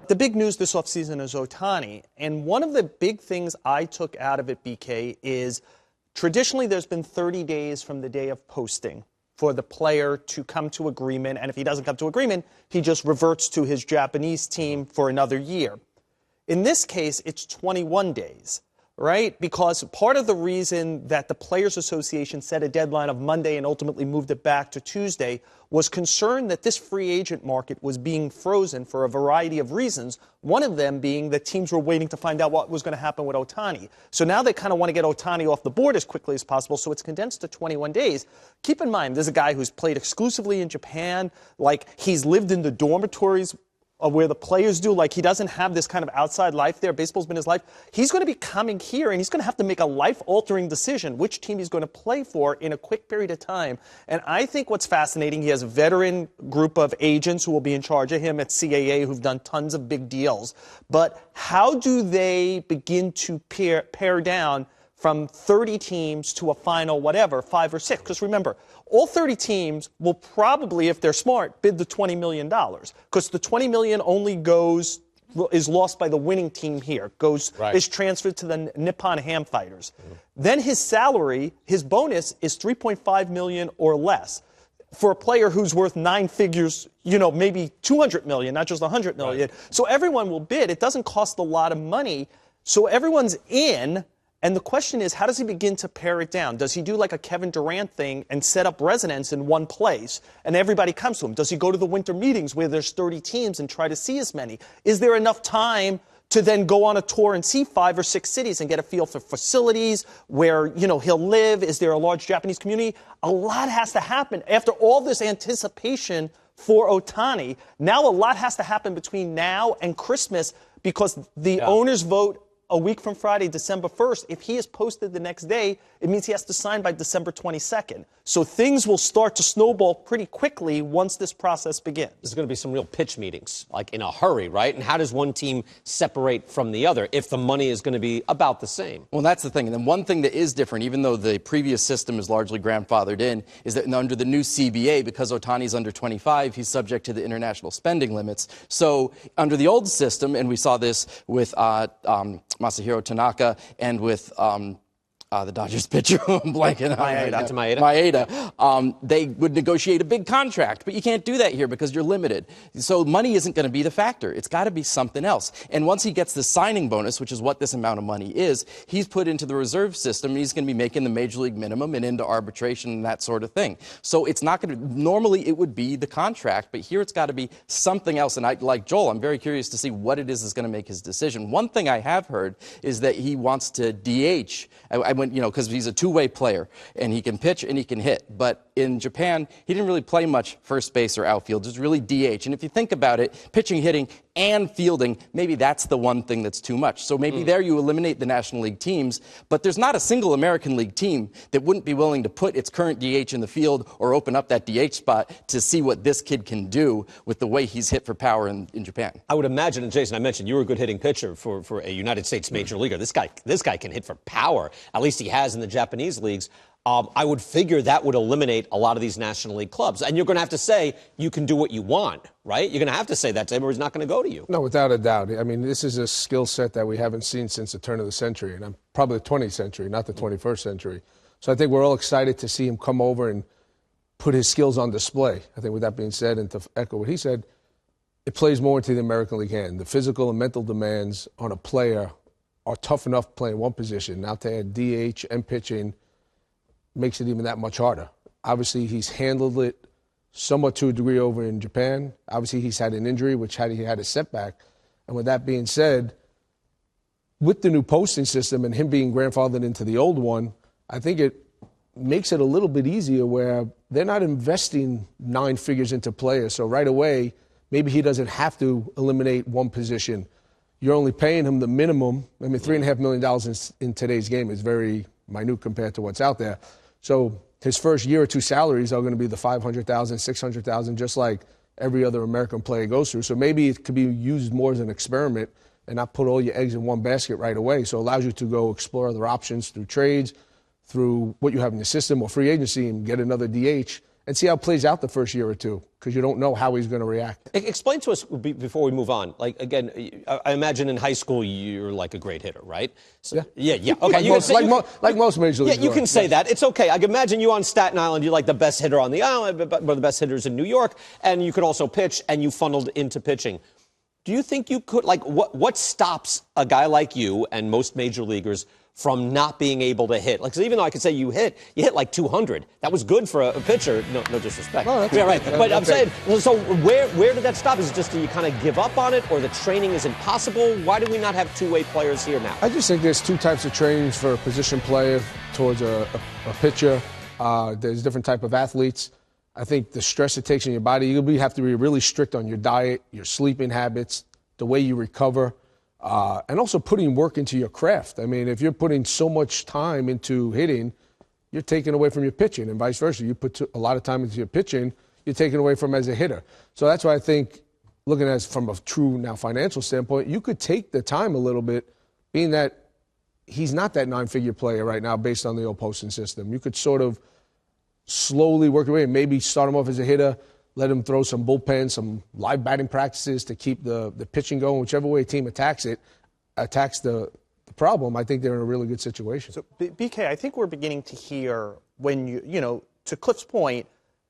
But the big news this offseason is Ohtani. And one of the big things I took out of it, BK, is traditionally there's been 30 days from the day of posting for the player to come to agreement. And if he doesn't come to agreement, he just reverts to his Japanese team for another year. In this case, it's 21 days, right? Because part of the reason that the Players Association set a deadline of Monday and ultimately moved it back to Tuesday was concern that this free agent market was being frozen for a variety of reasons, one of them being that teams were waiting to find out what was going to happen with Ohtani. So now they kind of want to get Ohtani off the board as quickly as possible, so it's condensed to 21 days. Keep in mind, there's a guy who's played exclusively in Japan, like he's lived in the dormitories where the players do, like he doesn't have this kind of outside life there. Baseball's been his life. He's going to be coming here, and he's going to have to make a life-altering decision which team he's going to play for in a quick period of time. And I think what's fascinating, he has a veteran group of agents who will be in charge of him at CAA who've done tons of big deals. But how do they begin to pare down from 30 teams to a final whatever, 5 or 6? Because remember, all 30 teams will probably, if they're smart, bid the $20 million. Because the $20 million only is lost by the winning team here, is transferred to the Nippon Ham Fighters. Then his salary, his bonus is $3.5 million or less. For a player who's worth 9 figures, maybe $200 million, not just $100 million. So everyone will bid. It doesn't cost a lot of money. So everyone's in. And the question is, how does he begin to pare it down? Does he do like a Kevin Durant thing and set up residence in one place and everybody comes to him? Does he go to the winter meetings where there's 30 teams and try to see as many? Is there enough time to then go on a tour and see 5 or 6 cities and get a feel for facilities where, he'll live? Is there a large Japanese community? A lot has to happen. After all this anticipation for Ohtani, now a lot has to happen between now and Christmas because the owners vote a week from Friday, December 1st. If he is posted the next day, it means he has to sign by December 22nd. So things will start to snowball pretty quickly once this process begins. There's going to be some real pitch meetings, like in a hurry, right? And how does one team separate from the other if the money is going to be about the same? Well, that's the thing. And then one thing that is different, even though the previous system is largely grandfathered in, is that under the new CBA, because Ohtani's under 25, he's subject to the international spending limits. So under the old system, and we saw this with Masahiro Tanaka and with the Dodgers pitcher, I'm blanking on Maeda. They would negotiate a big contract, but you can't do that here because you're limited. So money isn't going to be the factor. It's got to be something else. And once he gets the signing bonus, which is what this amount of money is, he's put into the reserve system. And he's going to be making the major league minimum and into arbitration and that sort of thing. So it's not going to, normally it would be the contract, but here it's got to be something else. And like Joel, I'm very curious to see what it is that's going to make his decision. One thing I have heard is that he wants to DH. Because he's a two-way player, and he can pitch and he can hit. But in Japan, he didn't really play much first base or outfield, just really DH. And if you think about it, pitching, hitting, and fielding, maybe that's the one thing that's too much. So maybe there you eliminate the National League teams, but there's not a single American League team that wouldn't be willing to put its current DH in the field or open up that DH spot to see what this kid can do with the way he's hit for power in Japan. I would imagine, and Jason, I mentioned you were a good hitting pitcher for a United States major leaguer. This guy can hit for power. At least he has in the Japanese leagues. I would figure that would eliminate a lot of these National League clubs. And you're going to have to say you can do what you want, right? You're going to have to say that to him or he's not going to go to you. No, without a doubt. I mean, this is a skill set that we haven't seen since the turn of the century, and probably the 20th century, not the 21st century. So I think we're all excited to see him come over and put his skills on display. I think with that being said, and to echo what he said, it plays more into the American League hand. The physical and mental demands on a player are tough enough playing one position. Now to add DH and pitching makes it even that much harder. Obviously, he's handled it somewhat to a degree over in Japan. Obviously, he's had an injury, which he had a setback. And with that being said, with the new posting system and him being grandfathered into the old one, I think it makes it a little bit easier where they're not investing 9 figures into players. So right away, maybe he doesn't have to eliminate one position. You're only paying him the minimum. I mean, $3.5 million in today's game is very minute compared to what's out there. So his first year or two salaries are going to be the $500,000, $600,000, just like every other American player goes through. So maybe it could be used more as an experiment and not put all your eggs in one basket right away. So it allows you to go explore other options through trades, through what you have in the system or free agency and get another DH and see how it plays out the first year or two, because you don't know how he's going to react. Explain to us before we move on. Like, again, I imagine in high school you're like a great hitter, right? So, yeah. Okay, like most major leagues. Yeah, you can say that. It's okay. I can imagine you on Staten Island. You're like the best hitter on the island, but one of the best hitters in New York, and you could also pitch, and you funneled into pitching. Do you think you could, like, what stops a guy like you and most major leaguers from not being able to hit? Like, 'cause even though I could say you hit like 200. That was good for a pitcher. No disrespect. No, yeah, right. But I'm saying, so where did that stop? Is it just do you kind of give up on it, or the training is impossible? Why do we not have two-way players here now? I just think there's two types of trainings for a position player towards a pitcher. There's different type of athletes. I think the stress it takes in your body, you have to be really strict on your diet, your sleeping habits, the way you recover, and also putting work into your craft. I mean, if you're putting so much time into hitting, you're taking away from your pitching, and vice versa. You put a lot of time into your pitching, you're taking away from as a hitter. So that's why I think, looking at it from a true now financial standpoint, you could take the time a little bit, being that he's not that nine-figure player right now based on the old posting system. You could sort of slowly work away and maybe start him off as a hitter, let him throw some bullpen, some live batting practices to keep the pitching going. Whichever way a team attacks the problem, I think they're in a really good situation. So, BK, I think we're beginning to hear when to Cliff's point,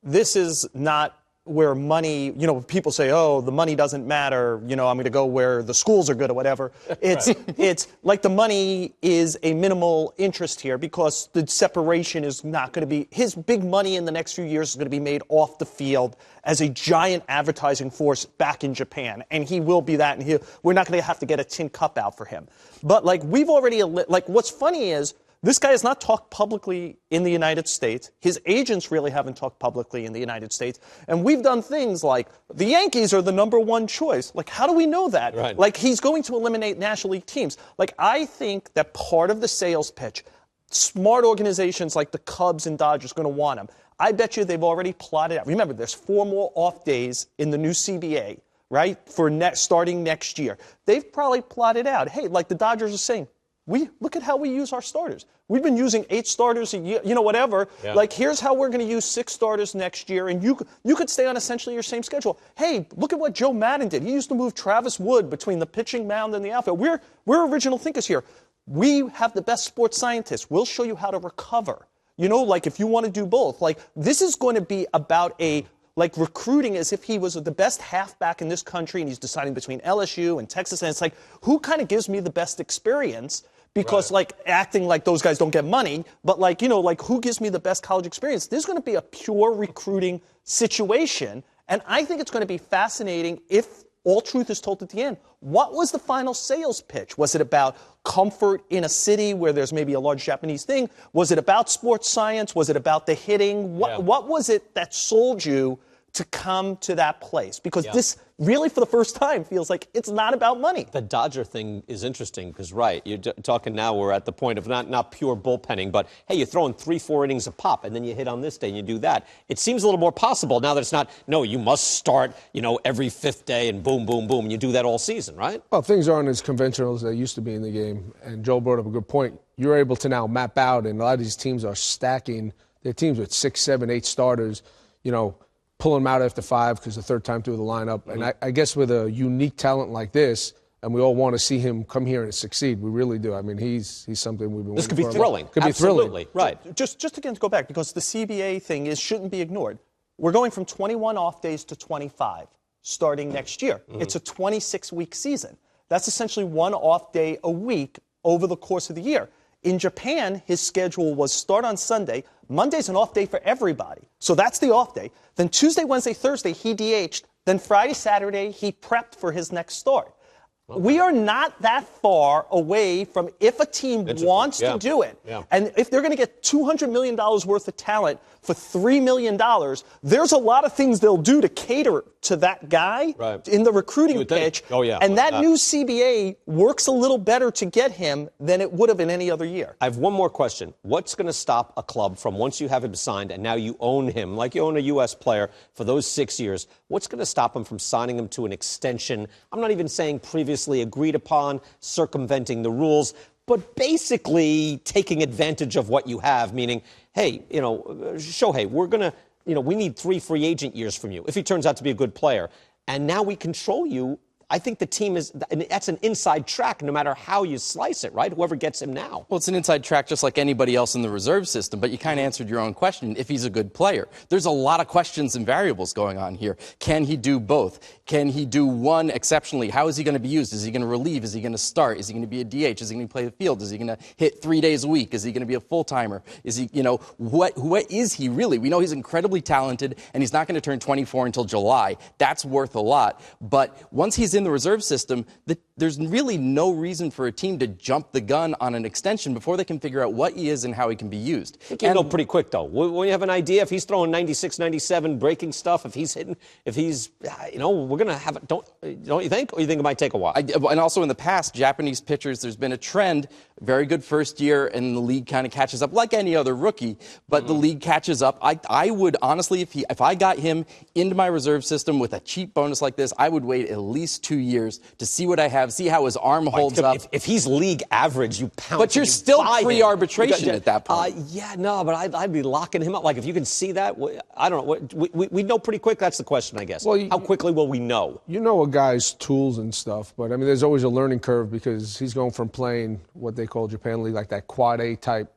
this is not where money, people say, oh, the money doesn't matter, I'm going to go where the schools are good or whatever. It's like the money is a minimal interest here because the separation is not going to be, his big money in the next few years is going to be made off the field as a giant advertising force back in Japan. And he will be that, and we're not going to have to get a tin cup out for him. But we've already, what's funny is, this guy has not talked publicly in the United States. His agents really haven't talked publicly in the United States. And we've done things like the Yankees are the #1 choice. How do we know that? Right. He's going to eliminate National League teams. I think that part of the sales pitch, smart organizations like the Cubs and Dodgers are going to want him. I bet you they've already plotted out. Remember, there's 4 more off days in the new CBA, right, for starting next year. They've probably plotted out, hey, like the Dodgers are saying, look at how we use our starters. We've been using 8 starters a year, whatever. Yeah. Here's how we're going to use 6 starters next year, and you could stay on essentially your same schedule. Hey, look at what Joe Madden did. He used to move Travis Wood between the pitching mound and the outfield. We're original thinkers here. We have the best sports scientists. We'll show you how to recover. If you want to do both. This is going to be about recruiting as if he was the best halfback in this country, and he's deciding between LSU and Texas. And it's who kind of gives me the best experience? Because, acting like those guys don't get money, but, who gives me the best college experience? There's going to be a pure recruiting situation, and I think it's going to be fascinating if all truth is told at the end. What was the final sales pitch? Was it about comfort in a city where there's maybe a large Japanese thing? Was it about sports science? Was it about the hitting? What was it that sold you to come to that place? Because this really, for the first time, feels like it's not about money. The Dodger thing is interesting because, you're talking now, we're at the point of not pure bullpenning, but, hey, you're throwing 3-4 innings a pop, and then you hit on this day and you do that. It seems a little more possible now that it's not, no, you must start, every 5th day and boom, boom, boom, and you do that all season, right? Well, things aren't as conventional as they used to be in the game, and Joe brought up a good point. You're able to now map out, and a lot of these teams are stacking their teams with 6, 7, 8 starters, pulling them out after 5 because the third time through the lineup. Mm-hmm. And I guess with a unique talent like this, and we all want to see him come here and succeed. We really do. I mean, he's something we've been. This could be thrilling. Could Absolutely. Be thrilling. Right. Just again to go back, because the CBA thing shouldn't be ignored. We're going from 21 off days to 25 starting next year. Mm-hmm. It's a 26-week season. That's essentially 1 off day a week over the course of the year. In Japan, his schedule was start on Sunday. Monday's an off day for everybody. So that's the off day. Then Tuesday, Wednesday, Thursday, he DH'd. Then Friday, Saturday, he prepped for his next start. Okay. We are not that far away from if a team wants to do it, and if they're going to get $200 million worth of talent for $3 million, there's a lot of things they'll do to cater to that guy in the recruiting pitch. Oh, yeah. And that new CBA works a little better to get him than it would have in any other year. I have one more question. What's going to stop a club from, once you have him signed and now you own him, like you own a U.S. player for those 6 years, what's going to stop him from signing him to an extension? I'm not even saying previously agreed upon, circumventing the rules, but basically taking advantage of what you have, meaning, hey, Shohei, we're going to we need 3 free agent years from you if he turns out to be a good player. And now we control you. I think the team that's an inside track no matter how you slice it, right? Whoever gets him now. Well, it's an inside track just like anybody else in the reserve system, but you kind of answered your own question if he's a good player. There's a lot of questions and variables going on here. Can he do both? Can he do one exceptionally? How is he going to be used? Is he going to relieve? Is he going to start? Is he going to be a DH? Is he going to play the field? Is he going to hit 3 days a week? Is he going to be a full-timer? Is he, what is he really? We know he's incredibly talented, and he's not going to turn 24 until July. That's worth a lot. But once he's in the reserve system, there's really no reason for a team to jump the gun on an extension before they can figure out what he is and how he can be used. I think you know pretty quick, though. When you have an idea, if he's throwing 96, 97, breaking stuff, if he's hitting, we're going to have it. Don't you think? Or you think it might take a while? And also in the past, Japanese pitchers, there's been a trend, very good first year, and the league kind of catches up like any other rookie, but the league catches up. I would honestly, if I got him into my reserve system with a cheap bonus like this, I would wait at least 2 years to see what I have, see how his arm holds up. If he's league average, you pounce. But you're still pre-arbitration at that point. But I'd be locking him up. Like, if you can see that, I don't know. We know pretty quick. That's the question, I guess. Well, how quickly will we know? You know a guy's tools and stuff, but, I mean, there's always a learning curve because he's going from playing what they call Japan League, like that quad A type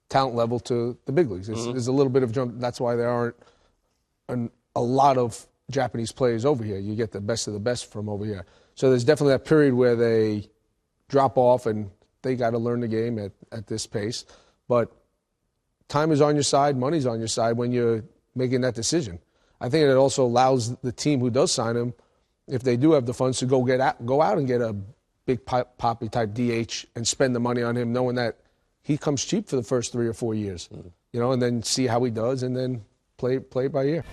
talent level, to the big leagues. There's a little bit of jump. That's why there aren't a lot of Japanese players over here. You get the best of the best from over here. So there's definitely that period where they drop off and they got to learn the game at this pace. But time is on your side, money's on your side when you're making that decision. I think it also allows the team who does sign him, if they do have the funds, to go out and get a big poppy type DH and spend the money on him, knowing that he comes cheap for the first 3 or 4 years, and then see how he does and then play it by ear.